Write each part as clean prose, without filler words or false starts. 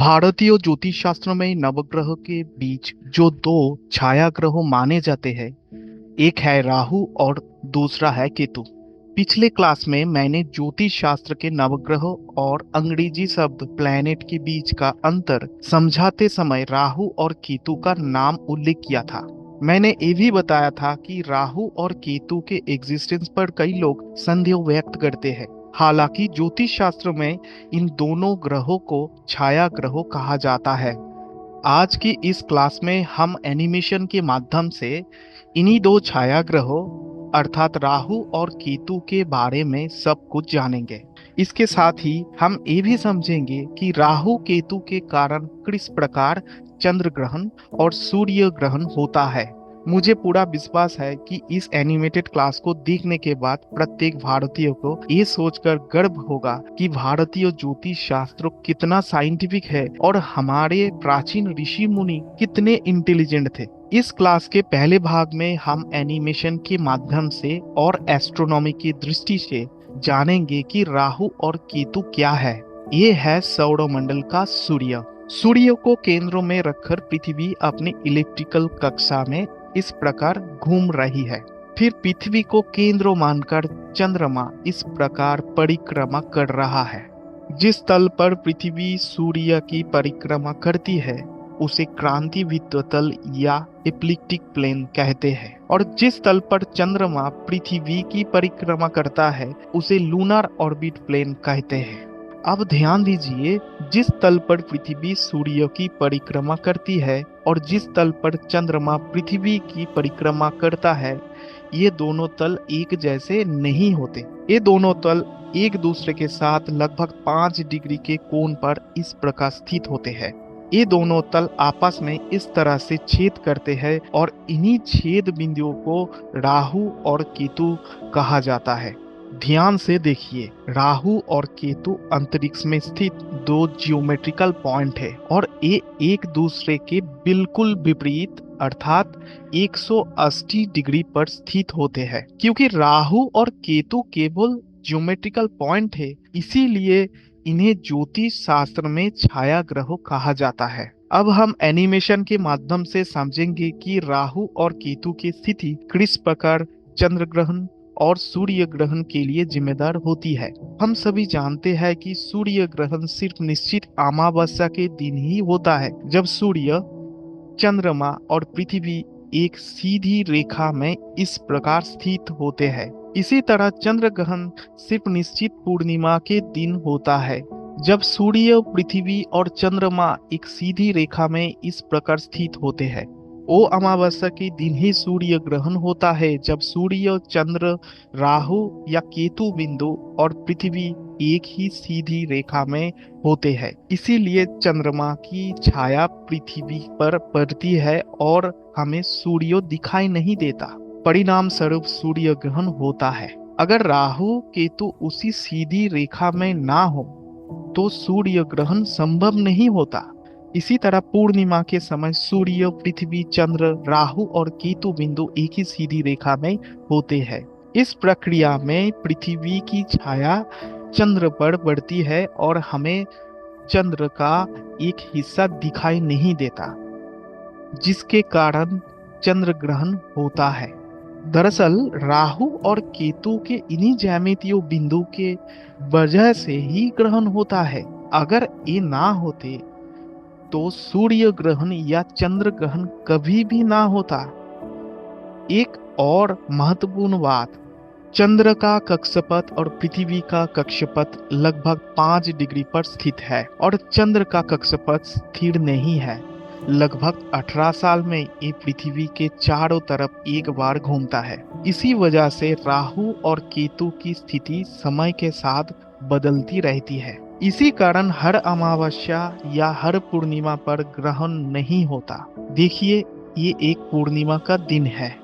भारतीय ज्योतिष शास्त्र में नवग्रह के बीच जो दो छाया ग्रह माने जाते हैं, एक है राहु और दूसरा है केतु। पिछले क्लास में मैंने ज्योतिष शास्त्र के नवग्रह और अंग्रेजी शब्द प्लैनेट के बीच का अंतर समझाते समय राहु और केतु का नाम उल्लेख किया था। मैंने ये भी बताया था कि राहु और केतु के एग्जिस्टेंस पर कई लोग संदेह व्यक्त करते हैं। हालांकि ज्योतिष शास्त्र में इन दोनों ग्रहों को छाया ग्रहों कहा जाता है। आज की इस क्लास में हम एनिमेशन के माध्यम से इन्हीं दो छाया ग्रहों अर्थात राहु और केतु के बारे में सब कुछ जानेंगे। इसके साथ ही हम ये भी समझेंगे कि राहु केतु के कारण किस प्रकार चंद्र ग्रहण और सूर्य ग्रहण होता है। मुझे पूरा विश्वास है कि इस एनिमेटेड क्लास को देखने के बाद प्रत्येक भारतीय को ये सोचकर गर्व होगा कि भारतीय ज्योतिष शास्त्र कितना साइंटिफिक है और हमारे प्राचीन ऋषि मुनि कितने इंटेलिजेंट थे। इस क्लास के पहले भाग में हम एनिमेशन के माध्यम से और एस्ट्रोनॉमी की दृष्टि से जानेंगे कि राहु और केतु क्या है। ये है सौरमंडल का सूर्य। सूर्य को केंद्र में रखकर पृथ्वी अपनी इलेक्ट्रिकल कक्षा में इस प्रकार घूम रही है। फिर पृथ्वी को केंद्र मानकर चंद्रमा इस प्रकार परिक्रमा कर रहा है। जिस तल पर पृथ्वी सूर्य की परिक्रमा करती है उसे क्रांति वृत्त तल या इक्लिप्टिक प्लेन कहते हैं, और जिस तल पर चंद्रमा पृथ्वी की परिक्रमा करता है उसे लूनर ऑर्बिट प्लेन कहते हैं। अब ध्यान दीजिए, जिस तल पर पृथ्वी सूर्य की परिक्रमा करती है और जिस तल पर चंद्रमा पृथ्वी की परिक्रमा करता है, ये दोनों तल एक जैसे नहीं होते। ये दोनों तल एक दूसरे के साथ लगभग 5 डिग्री के कोण पर इस प्रकार स्थित होते हैं। ये दोनों तल आपस में इस तरह से छेद करते हैं और इन्हीं छेद बिंदुओं को राहु और केतु कहा जाता है। ध्यान से देखिए, राहु और केतु अंतरिक्ष में स्थित दो जियोमेट्रिकल पॉइंट है और ये एक दूसरे के बिल्कुल विपरीत अर्थात 180 डिग्री पर स्थित होते हैं। क्योंकि राहु और केतु केवल ज्योमेट्रिकल पॉइंट है, इसीलिए इन्हें ज्योतिष शास्त्र में छाया ग्रह कहा जाता है। अब हम एनिमेशन के माध्यम से समझेंगे कि राहु और केतु की स्थिति किस प्रकार चंद्र ग्रहण और सूर्य ग्रहण के लिए जिम्मेदार होती है। हम सभी जानते हैं कि सूर्य ग्रहण सिर्फ निश्चित अमावस्या के दिन ही होता है, जब सूर्य, चंद्रमा और पृथ्वी एक सीधी रेखा में इस प्रकार स्थित होते हैं। इसी तरह चंद्र ग्रहण सिर्फ निश्चित पूर्णिमा के दिन होता है, जब सूर्य, पृथ्वी और चंद्रमा एक सीधी रेखा में इस प्रकार स्थित होते हैं। वो अमावस्या के दिन ही सूर्य ग्रहण होता है, जब सूर्य, चंद्र, राहु या केतु बिंदु और पृथ्वी एक ही सीधी रेखा में होते हैं। इसीलिए चंद्रमा की छाया पृथ्वी पर पड़ती है और हमें सूर्य दिखाई नहीं देता। परिणाम स्वरूप सूर्य ग्रहण होता है। अगर राहु केतु उसी सीधी रेखा में ना हो तो सूर्य ग्रहण संभव नहीं होता। इसी तरह पूर्णिमा के समय सूर्य, पृथ्वी, चंद्र, राहु और केतु बिंदु एक ही सीधी रेखा में होते हैं। इस प्रक्रिया में पृथ्वी की छाया चंद्र पर बढ़ती है और हमें चंद्र का एक हिस्सा दिखाई नहीं देता, जिसके कारण चंद्र ग्रहण होता है। दरअसल राहु और केतु के इन्हीं ज्यामितीय बिंदु के वजह से ही ग्रहण होता है। अगर ये ना होते तो सूर्य ग्रहण या चंद्र ग्रहण कभी भी ना होता। एक और महत्वपूर्ण बात, चंद्र का कक्षपथ और पृथ्वी का कक्षपथ लगभग 5 डिग्री पर स्थित है और चंद्र का कक्षपथ स्थिर नहीं है। लगभग 18 साल में ये पृथ्वी के चारों तरफ एक बार घूमता है। इसी वजह से राहु और केतु की स्थिति समय के साथ बदलती रहती है। इसी कारण हर अमावस्या या हर पूर्णिमा पर ग्रहण नहीं होता। देखिए, ये एक पूर्णिमा का दिन है।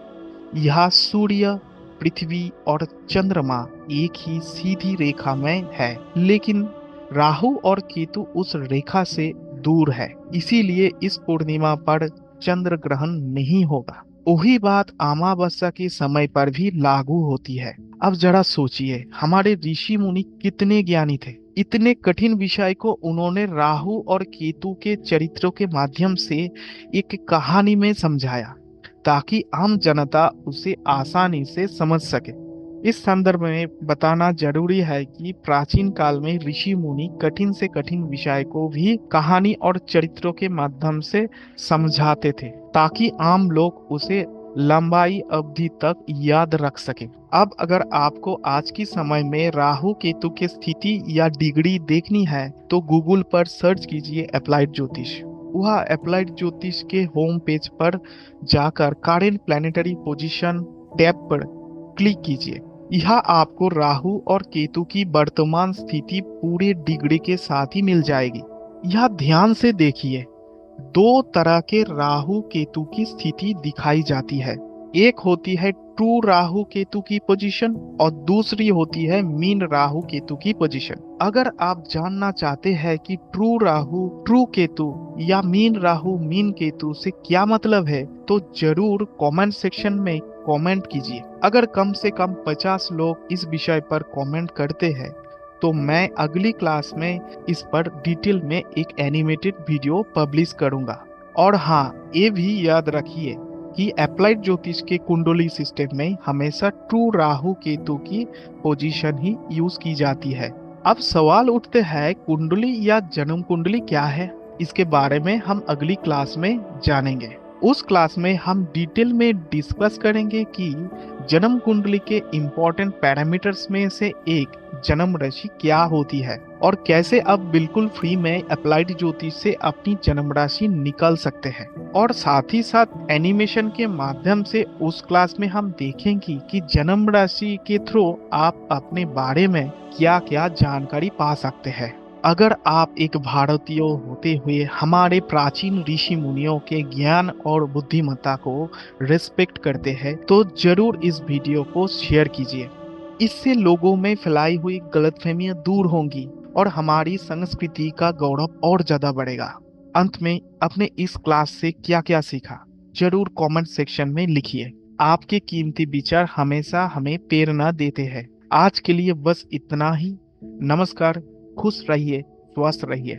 यहाँ सूर्य, पृथ्वी और चंद्रमा एक ही सीधी रेखा में है, लेकिन राहु और केतु उस रेखा से दूर है, इसीलिए इस पूर्णिमा पर चंद्र ग्रहण नहीं होगा। वही बात अमावस्या के समय पर भी लागू होती है। अब जरा सोचिए, हमारे ऋषि मुनि कितने ज्ञानी थे। इतने कठिन विषय को उन्होंने राहु और केतु के चरित्रों के माध्यम से एक कहानी में समझाया, ताकि आम जनता उसे आसानी से समझ सके। इस संदर्भ में बताना जरूरी है कि प्राचीन काल में ऋषि मुनि कठिन से कठिन विषय को भी कहानी और चरित्रों के माध्यम से समझाते थे, ताकि आम लोग उसे लंबाई अवधि तक याद रख सके। अब अगर आपको आज की समय में राहु केतु की स्थिति या डिग्री देखनी है तो गूगल पर सर्च कीजिए अप्लाइड ज्योतिष। वह अप्लाइड ज्योतिष के होम पेज पर जाकर करेंट प्लैनेटरी पोजीशन टैब पर क्लिक कीजिए। यह आपको राहु और केतु की वर्तमान स्थिति पूरे डिग्री के साथ ही मिल जाएगी। यह ध्यान से देखिए, दो तरह के राहु केतु की स्थिति दिखाई जाती है। एक होती है ट्रू राहु केतु की पोजीशन और दूसरी होती है मीन राहु केतु की पोजीशन। अगर आप जानना चाहते हैं कि ट्रू राहु ट्रू केतु या मीन राहु मीन केतु से क्या मतलब है, तो जरूर कमेंट सेक्शन में कमेंट कीजिए। अगर कम से कम 50 लोग इस विषय पर कमेंट करते हैं तो मैं अगली क्लास में इस पर डिटेल में एक एनिमेटेड वीडियो पब्लिश करूंगा। और हाँ, ये भी याद रखिए कि अप्लाइड ज्योतिष के कुंडली सिस्टम में हमेशा ट्रू राहु केतु की पोजीशन ही यूज की जाती है। अब सवाल उठते हैं, कुंडली या जन्म कुंडली क्या है? इसके बारे में हम अगली क्लास में जानेंगे। उस क्लास में हम डिटेल में डिस्कस करेंगे कि जन्म कुंडली के इम्पोर्टेंट पैरामीटर्स में से एक जन्म राशि क्या होती है और कैसे आप बिल्कुल फ्री में अप्लाइड ज्योतिष से अपनी जन्म राशि निकाल सकते हैं। और साथ ही साथ एनिमेशन के माध्यम से उस क्लास में हम देखेंगे कि जन्म राशि के थ्रू आप अपने बारे में क्या क्या जानकारी पा सकते हैं। अगर आप एक भारतीय होते हुए हमारे प्राचीन ऋषि मुनियों के ज्ञान और बुद्धिमत्ता को रिस्पेक्ट करते हैं तो जरूर इस वीडियो को शेयर कीजिए। इससे लोगों में फैलाई हुई गलतफहमियां दूर होंगी और हमारी संस्कृति का गौरव और ज्यादा बढ़ेगा। अंत में आपने इस क्लास से क्या क्या सीखा जरूर कमेंट सेक्शन में लिखिए। आपके कीमती विचार हमेशा हमें प्रेरणा देते हैं। आज के लिए बस इतना ही। नमस्कार, खुश रहिए, स्वस्थ रहिए।